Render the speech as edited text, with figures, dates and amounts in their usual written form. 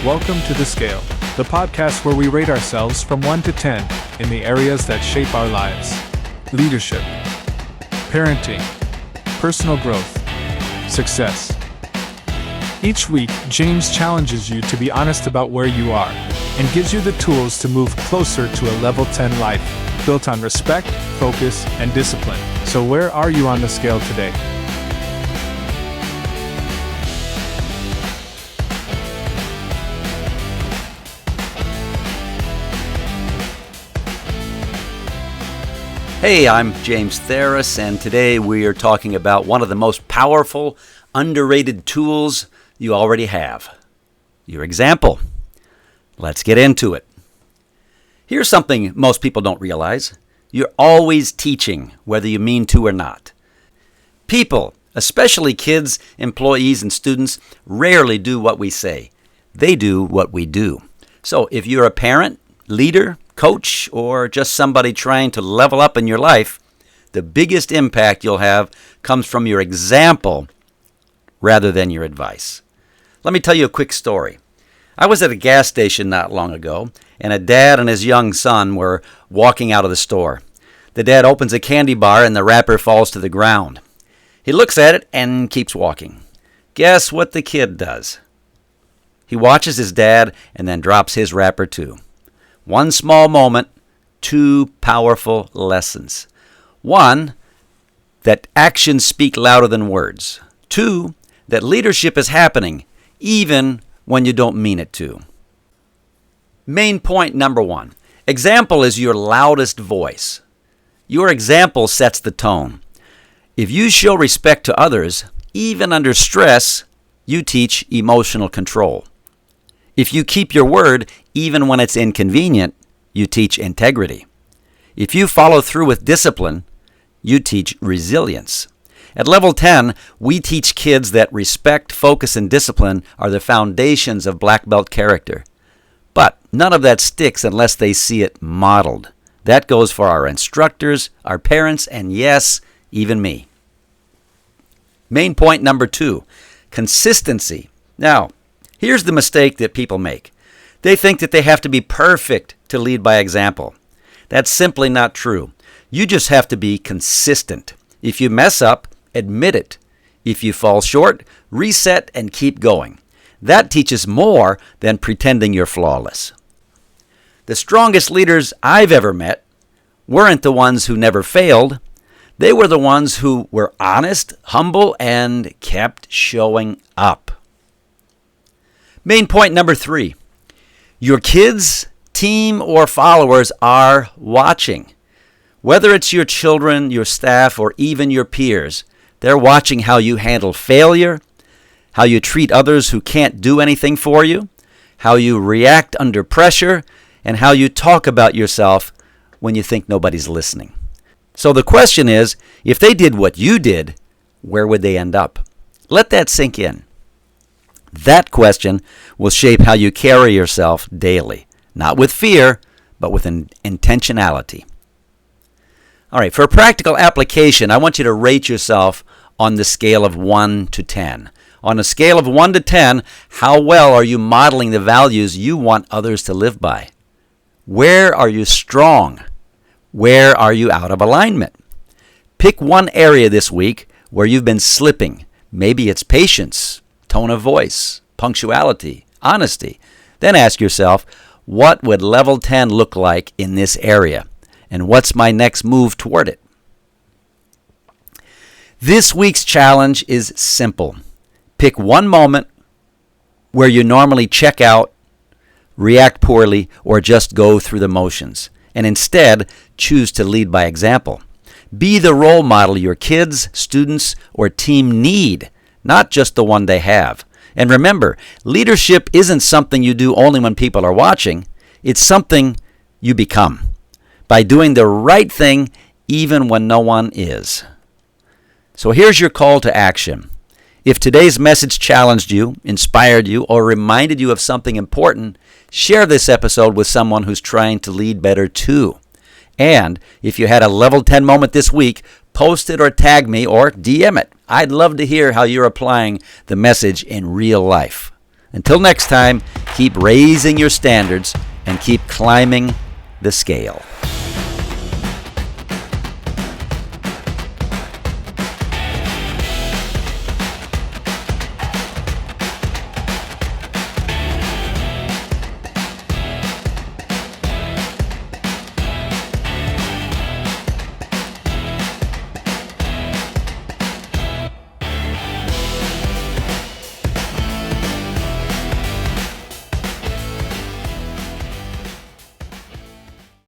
Welcome to The Scale, the podcast where we rate ourselves from 1 to 10 in the areas that shape our lives: leadership, parenting, personal growth, success. Each week, James challenges you to be honest about where you are and gives you the tools to move closer to a level 10 life, built on respect, focus, and discipline. So where are you on the scale today? Hey, I'm James Theris, and today we are talking about one of the most powerful, underrated tools you already have: your example. Let's get into it. Here's something most people don't realize. You're always teaching, whether you mean to or not. People, especially kids, employees, and students, rarely do what we say. They do what we do. So if you're a parent, leader, coach, or just somebody trying to level up in your life, the biggest impact you'll have comes from your example rather than your advice. Let me tell you a quick story. I was at a gas station not long ago, and a dad and his young son were walking out of the store. The dad opens a candy bar and the wrapper falls to the ground. He looks at it and keeps walking. Guess what the kid does? He watches his dad and then drops his wrapper too. One small moment, two powerful lessons. One, that actions speak louder than words. Two, that leadership is happening even when you don't mean it to. Main point number one. Example is your loudest voice. Your example sets the tone. If you show respect to others, even under stress, you teach emotional control. If you keep your word, even when it's inconvenient, you teach integrity. If you follow through with discipline, you teach resilience. At level 10, we teach kids that respect, focus, and discipline are the foundations of black belt character. But none of that sticks unless they see it modeled. That goes for our instructors, our parents, and yes, even me. Main point number two, consistency. Now, here's the mistake that people make. They think that they have to be perfect to lead by example. That's simply not true. You just have to be consistent. If you mess up, admit it. If you fall short, reset and keep going. That teaches more than pretending you're flawless. The strongest leaders I've ever met weren't the ones who never failed. They were the ones who were honest, humble, and kept showing up. Main point number three. Your kids, team, or followers are watching. Whether it's your children, your staff, or even your peers, they're watching how you handle failure, how you treat others who can't do anything for you, how you react under pressure, and how you talk about yourself when you think nobody's listening. So the question is, if they did what you did, where would they end up? Let that sink in. That question will shape how you carry yourself daily, not with fear, but with intentionality. All right, for a practical application, I want you to rate yourself on the scale of 1 to 10. On a scale of 1 to 10, how well are you modeling the values you want others to live by? Where are you strong? Where are you out of alignment? Pick one area this week where you've been slipping. Maybe it's patience, tone of voice, punctuality, honesty. Then ask yourself, what would level 10 look like in this area? And what's my next move toward it? This week's challenge is simple. Pick one moment where you normally check out, react poorly, or just go through the motions, and instead choose to lead by example. Be the role model your kids, students, or team need, not just the one they have. And remember, leadership isn't something you do only when people are watching. It's something you become by doing the right thing even when no one is. So here's your call to action. If today's message challenged you, inspired you, or reminded you of something important, share this episode with someone who's trying to lead better too. And if you had a level 10 moment this week, post it or tag me or DM it. I'd love to hear how you're applying the message in real life. Until next time, keep raising your standards and keep climbing the scale.